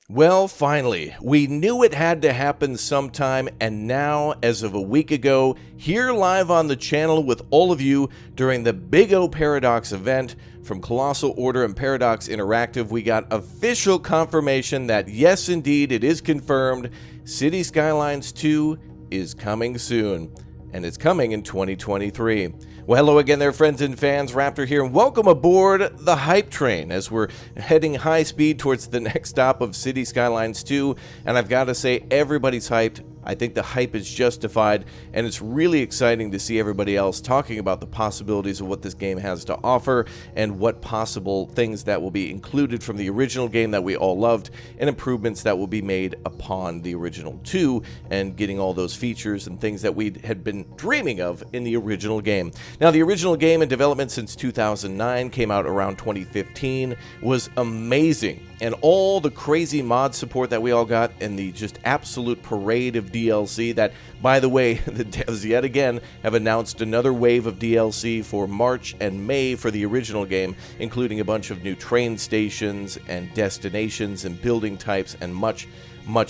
Well, finally, we knew it had to happen sometime, and now, as of a week ago, here live on the channel with all of you during the Big O Paradox event from Colossal Order and Paradox Interactive, we got official confirmation that yes, indeed, it is confirmed, Cities Skylines 2 is coming soon, and it's coming in 2023. Well, hello again there, friends and fans. Raptor here, and welcome aboard the hype train as we're heading high speed towards the next stop of Cities Skylines 2. And I've got to say, everybody's hyped. I think the hype is justified, and it's really exciting to see everybody else talking about the possibilities of what this game has to offer and what possible things that will be included from the original game that we all loved and improvements that will be made upon the original 2 and getting all those features and things that we had been dreaming of in the original game. Now, the original game in development since 2009, came out around 2015, was amazing. And all the crazy mod support that we all got and the just absolute parade of DLC that, by the way, the devs yet again have announced another wave of DLC for March and May for the original game, including a bunch of new train stations and destinations and building types and much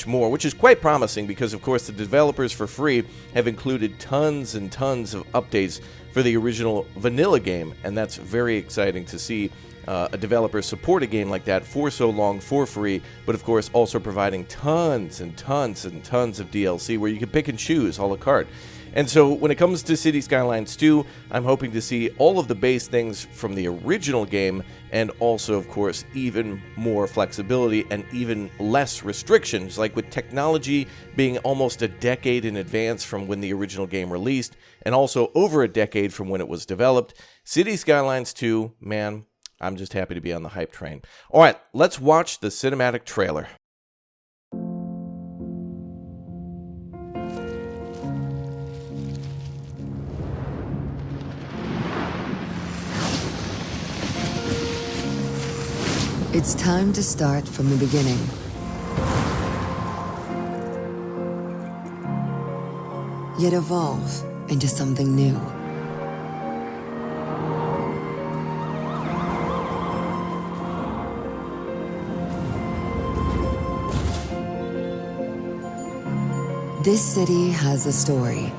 more, which is quite promising because, of course, the developers for free have included tons and tons of updates for the original vanilla game, and that's very exciting to see a developer support a game like that for so long for free, but of course also providing tons and tons and tons of DLC where you can pick and choose a la carte. And so when it comes to Cities Skylines 2, I'm hoping to see all of the base things from the original game and also, of course, even more flexibility and even less restrictions, like with technology being almost a decade in advance from when the original game released and also over a decade from when it was developed. Cities Skylines 2, man, I'm just happy to be on the hype train. All right, let's watch the cinematic trailer. It's time to start from the beginning. Yet evolve into something new. This city has a story.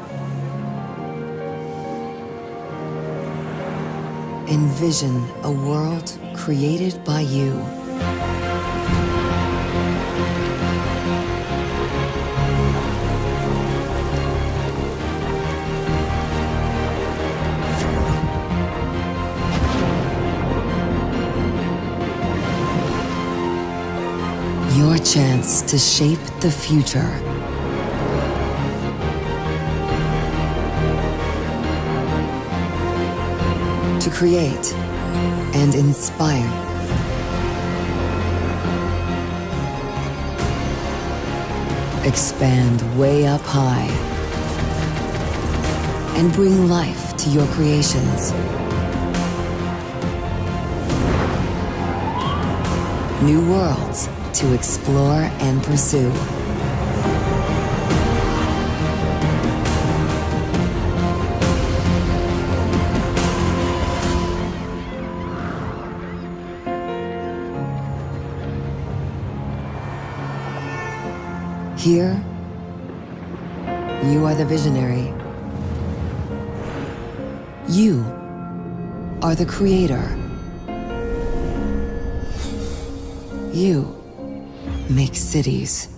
Envision a world created by you. Your chance to shape the future. To create and inspire. Expand way up high and bring life to your creations. New worlds to explore and pursue. Here, you are the visionary. You are the creator. You make cities.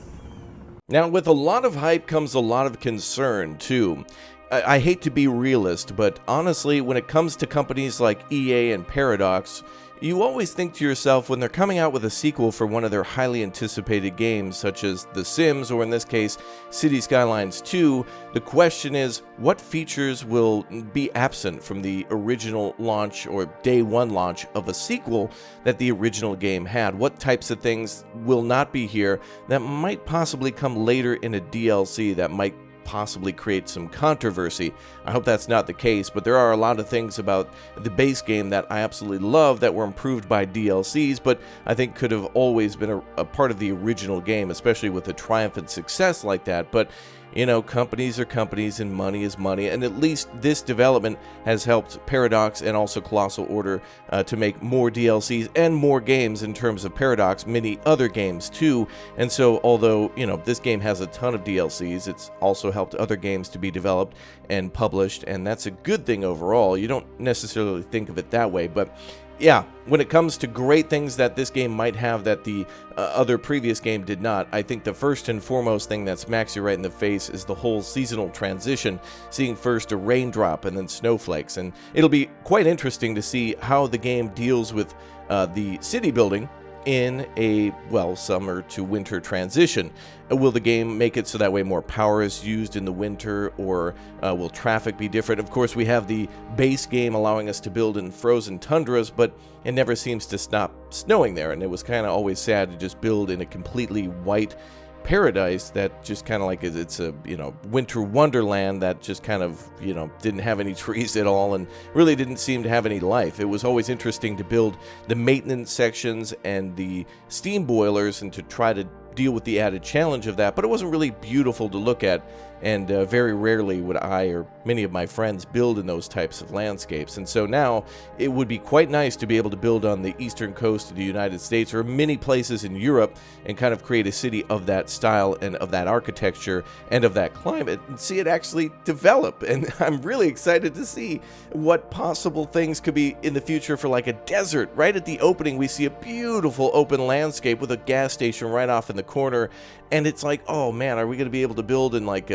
Now, with a lot of hype comes a lot of concern, too. I hate to be realist, but honestly, when it comes to companies like EA and Paradox, you always think to yourself when they're coming out with a sequel for one of their highly anticipated games, such as The Sims, or in this case, Cities Skylines 2, the question is, what features will be absent from the original launch or day one launch of a sequel that the original game had? What types of things will not be here that might possibly come later in a DLC that might possibly create some controversy. I hope that's not the case, but there are a lot of things about the base game that I absolutely love that were improved by DLCs, but I think could have always been a part of the original game, especially with a triumphant success like that. But you know, companies are companies and money is money, and at least this development has helped Paradox and also Colossal Order to make more DLCs and more games in terms of Paradox, many other games too. And so, although, you know, this game has a ton of DLCs, it's also helped other games to be developed and published, and that's a good thing overall. You don't necessarily think of it that way, but yeah, when it comes to great things that this game might have that the other previous game did not, I think the first and foremost thing that smacks you right in the face is the whole seasonal transition, seeing first a raindrop and then snowflakes. And it'll be quite interesting to see how the game deals with the city building in a, well, summer to winter transition. Will the game make it so that way more power is used in the winter, or will traffic be different? Of course, we have the base game allowing us to build in frozen tundras, but it never seems to stop snowing there, and it was kind of always sad to just build in a completely white paradise that just kind of like it's a, you know, winter wonderland that just kind of, you know, didn't have any trees at all and really didn't seem to have any life. It was always interesting to build the maintenance sections and the steam boilers and to try to deal with the added challenge of that, but it wasn't really beautiful to look at, and very rarely would I or many of my friends build in those types of landscapes. And so now it would be quite nice to be able to build on the eastern coast of the United States or many places in Europe and kind of create a city of that style and of that architecture and of that climate and see it actually develop. And I'm really excited to see what possible things could be in the future for like a desert. Right at the opening, we see a beautiful open landscape with a gas station right off in the corner, and it's like, oh man, are we going to be able to build in like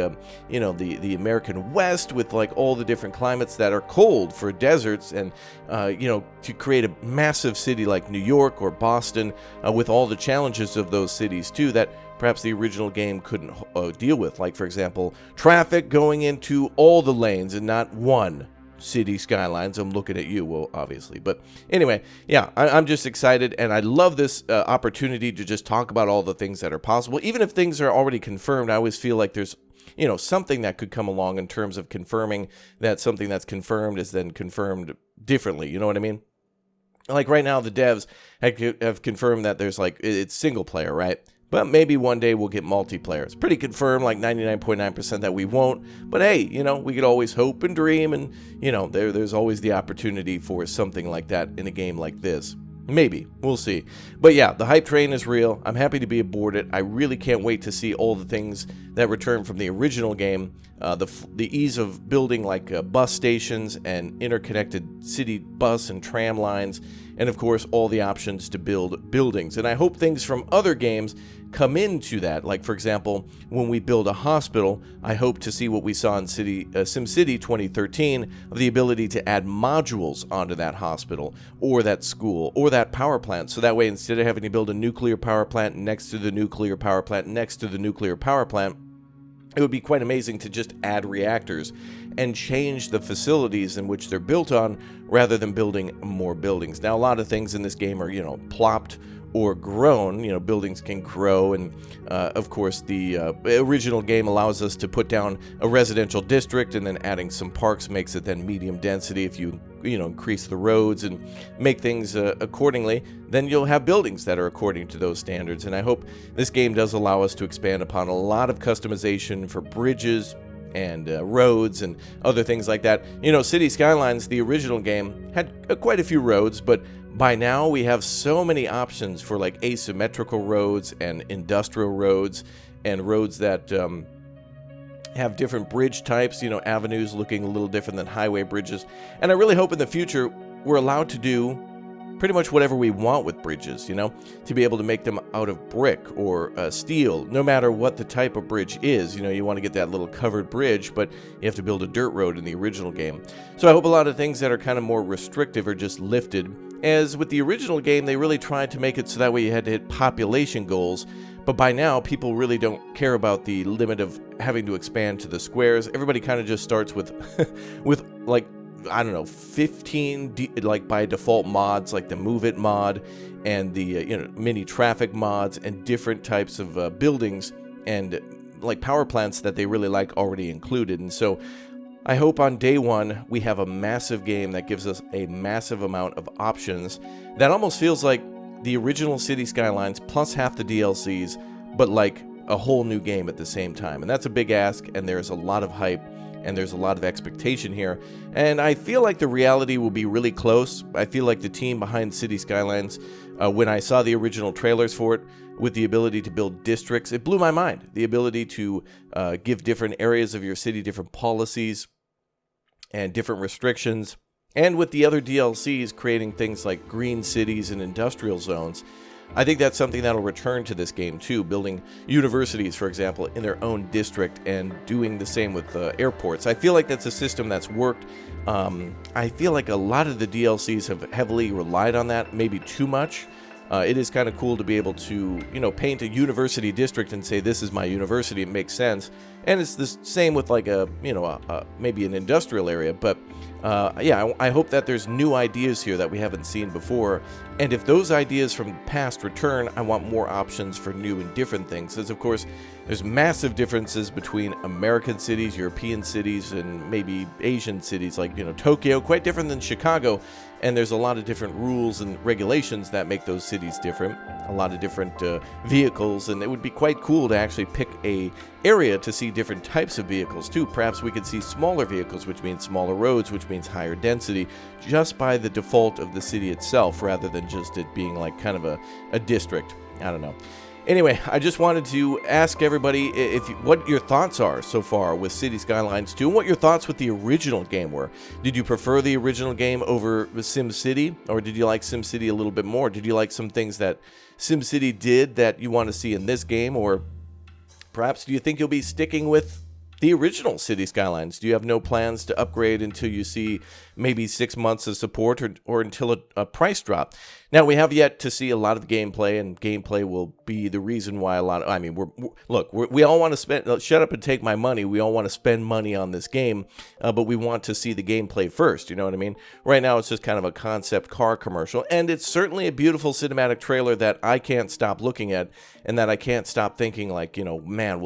you know, the American West with like all the different climates that are cold for deserts, and you know, to create a massive city like New York or Boston with all the challenges of those cities too that perhaps the original game couldn't deal with, like for example traffic going into all the lanes and not one. City Skylines, I'm looking at you, well, obviously. But anyway, yeah, I'm just excited, and I love this opportunity to just talk about all the things that are possible. Even if things are already confirmed, I always feel like there's, you know, something that could come along in terms of confirming that something that's confirmed is then confirmed differently. You know what I mean? Like right now, the devs have confirmed that there's like, it's single player, right? But maybe one day we'll get multiplayer. It's pretty confirmed, like 99.9% that we won't. But hey, you know, we could always hope and dream, and, you know, there's always the opportunity for something like that in a game like this. Maybe. We'll see. But yeah, the hype train is real. I'm happy to be aboard it. I really can't wait to see all the things that return from the original game. The ease of building like bus stations and interconnected city bus and tram lines, and of course all the options to build buildings. And I hope things from other games come into that. Like for example, when we build a hospital, I hope to see what we saw in SimCity 2013 of the ability to add modules onto that hospital or that school or that power plant. So that way, instead of having to build a nuclear power plant next to the nuclear power plant next to the nuclear power plant, it would be quite amazing to just add reactors and change the facilities in which they're built on rather than building more buildings. Now, a lot of things in this game are, you know, plopped or grown. You know, buildings can grow, and of course the original game allows us to put down a residential district, and then adding some parks makes it then medium density. If you know, increase the roads and make things accordingly, then you'll have buildings that are according to those standards. And I hope this game does allow us to expand upon a lot of customization for bridges and roads and other things like that. You know, City Skylines, the original game, had quite a few roads, but by now we have so many options for like asymmetrical roads and industrial roads and roads that have different bridge types, you know, avenues looking a little different than highway bridges. And I really hope in the future we're allowed to do pretty much whatever we want with bridges, you know, to be able to make them out of brick or steel, no matter what the type of bridge is. You know, you want to get that little covered bridge, but you have to build a dirt road in the original game. So I hope a lot of things that are kind of more restrictive are just lifted. As with the original game, they really tried to make it so that way you had to hit population goals. But by now, people really don't care about the limit of having to expand to the squares. Everybody kind of just starts with, with like, I don't know, 15 like by default mods, like the Move It mod and the you know, mini traffic mods and different types of buildings and like power plants that they really like already included. And so I hope on day one we have a massive game that gives us a massive amount of options that almost feels like the original City Skylines plus half the DLCs, but like a whole new game at the same time. And that's a big ask, and there's a lot of hype and there's a lot of expectation here. And I feel like the reality will be really close. I feel like the team behind City Skylines, when I saw the original trailers for it, with the ability to build districts, it blew my mind. The ability to give different areas of your city different policies and different restrictions. And with the other DLCs creating things like green cities and industrial zones, I think that's something that'll return to this game too, building universities, for example, in their own district and doing the same with airports. I feel like that's a system that's worked. I feel like a lot of the DLCs have heavily relied on that, maybe too much. It is kind of cool to be able to, paint a university district and say, this is my university. It makes sense. And it's the same with like maybe an industrial area. But I hope that there's new ideas here that we haven't seen before. And if those ideas from the past return, I want more options for new and different things. As of course, there's massive differences between American cities, European cities, and maybe Asian cities like, Tokyo, quite different than Chicago. And there's a lot of different rules and regulations that make those cities different. A lot of different vehicles, and it would be quite cool to actually pick a area to see different types of vehicles too. Perhaps we could see smaller vehicles, which means smaller roads, which means higher density, just by the default of the city itself, rather than just it being like kind of a district. I don't know. Anyway, I just wanted to ask everybody what your thoughts are so far with City Skylines 2, and what your thoughts with the original game were. Did you prefer the original game over SimCity, or did you like SimCity a little bit more? Did you like some things that SimCity did that you want to see in this game, or perhaps do you think you'll be sticking with the original City Skylines? Do you have no plans to upgrade until you see maybe 6 months of support or until a price drop? Now, we have yet to see a lot of gameplay, and gameplay will be the reason why we all want to spend, shut up and take my money. We all want to spend money on this game, but we want to see the gameplay first, you know what I mean? Right now, it's just kind of a concept car commercial, and it's certainly a beautiful cinematic trailer that I can't stop looking at, and that I can't stop thinking like, man,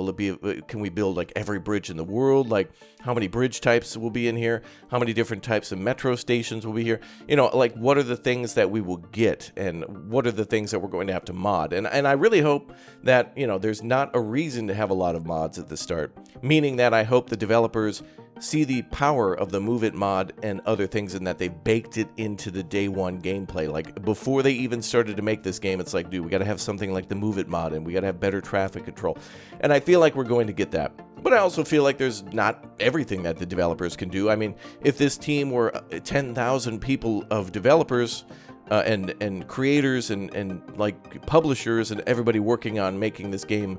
can we build like every bridge in the world? Like, how many bridge types will be in here? How many different types of metro stations will be here? Like, what are the things that we will get, and what are the things that we're going to have to mod? And I really hope that, there's not a reason to have a lot of mods at the start, meaning that I hope the developers see the power of the Move It mod and other things, and that they baked it into the day one gameplay. Like, before they even started to make this game, it's like, dude, we got to have something like the Move It mod, and we got to have better traffic control. And I feel like we're going to get that. But I also feel like there's not everything that the developers can do. I mean, if this team were 10,000 people of developers and creators and like publishers and everybody working on making this game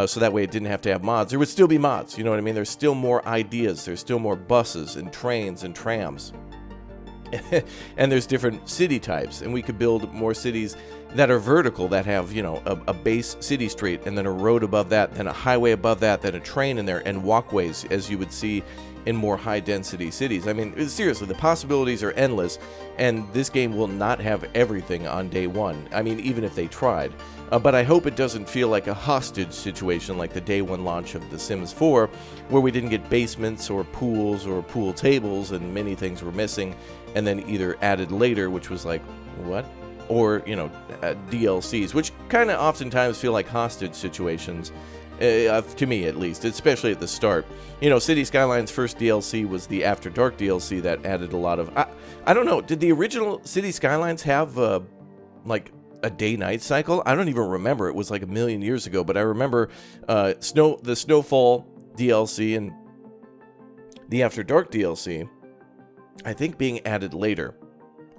so that way it didn't have to have mods, there would still be mods, you know what I mean? There's still more ideas, there's still more buses and trains and trams. And there's different city types, and we could build more cities that are vertical, that have, a base city street, and then a road above that, then a highway above that, then a train in there, and walkways, as you would see in more high-density cities. I mean, seriously, the possibilities are endless, and this game will not have everything on day one. I mean, even if they tried. But I hope it doesn't feel like a hostage situation like the day one launch of The Sims 4, where we didn't get basements or pools or pool tables, and many things were missing, and then either added later, which was like, what? Or, DLCs, which kind of oftentimes feel like hostage situations, to me at least, especially at the start. City Skylines' first DLC was the After Dark DLC that added a lot of... I don't know, did the original City Skylines have, like, a day-night cycle? I don't even remember. It was like a million years ago, but I remember the Snowfall DLC and the After Dark DLC, I think, being added later.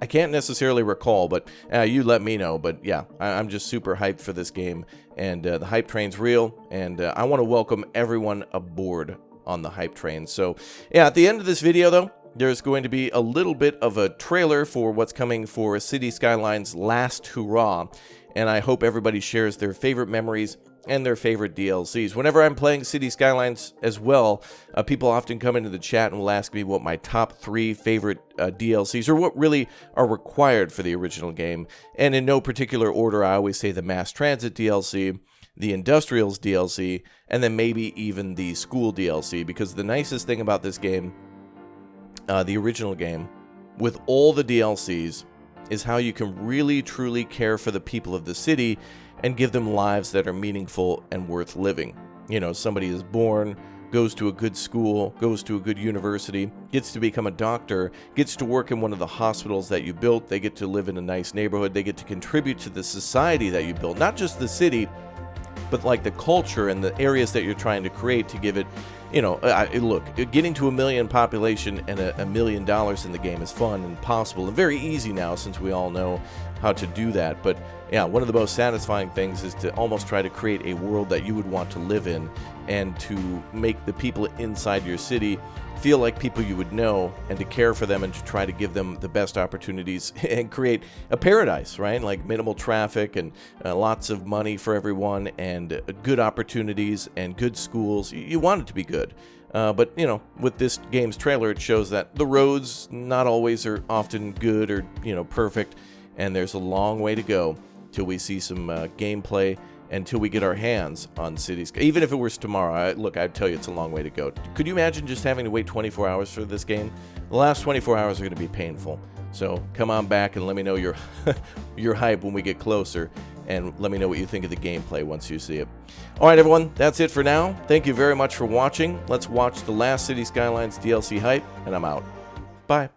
I can't necessarily recall, but you let me know. But yeah, I'm just super hyped for this game, and the hype train's real, and I want to welcome everyone aboard on the hype train. So yeah, at the end of this video, though, there's going to be a little bit of a trailer for what's coming for City Skylines' last hurrah, and I hope everybody shares their favorite memories and their favorite DLCs. Whenever I'm playing City Skylines as well, people often come into the chat and will ask me what my top 3 favorite DLCs, or what really are required for the original game. And in no particular order, I always say the Mass Transit DLC, the Industrials DLC, and then maybe even the School DLC, because the nicest thing about this game, the original game, with all the DLCs, is how you can really truly care for the people of the city and give them lives that are meaningful and worth living. You know, somebody is born, goes to a good school, goes to a good university, gets to become a doctor, gets to work in one of the hospitals that you built, they get to live in a nice neighborhood, they get to contribute to the society that you built, not just the city, but like the culture and the areas that you're trying to create to give it, you know, look, getting to 1 million population and $1 million in the game is fun and possible and very easy now since we all know how to do that. But yeah, one of the most satisfying things is to almost try to create a world that you would want to live in and to make the people inside your city feel like people you would know and to care for them and to try to give them the best opportunities and create a paradise, right? Like minimal traffic and lots of money for everyone and good opportunities and good schools. You want it to be good. But, you know, with this game's trailer, it shows that the roads not always are often good or, you know, perfect. And there's a long way to go till we see some gameplay, until we get our hands on Cities. Even if it was tomorrow, look, I'd tell you it's a long way to go. Could you imagine just having to wait 24 hours for this game? The last 24 hours are going to be painful. So come on back and let me know your your hype when we get closer, and let me know what you think of the gameplay once you see it. All right, everyone, that's it for now. Thank you very much for watching. Let's watch the last City Skylines DLC hype, and I'm out. Bye.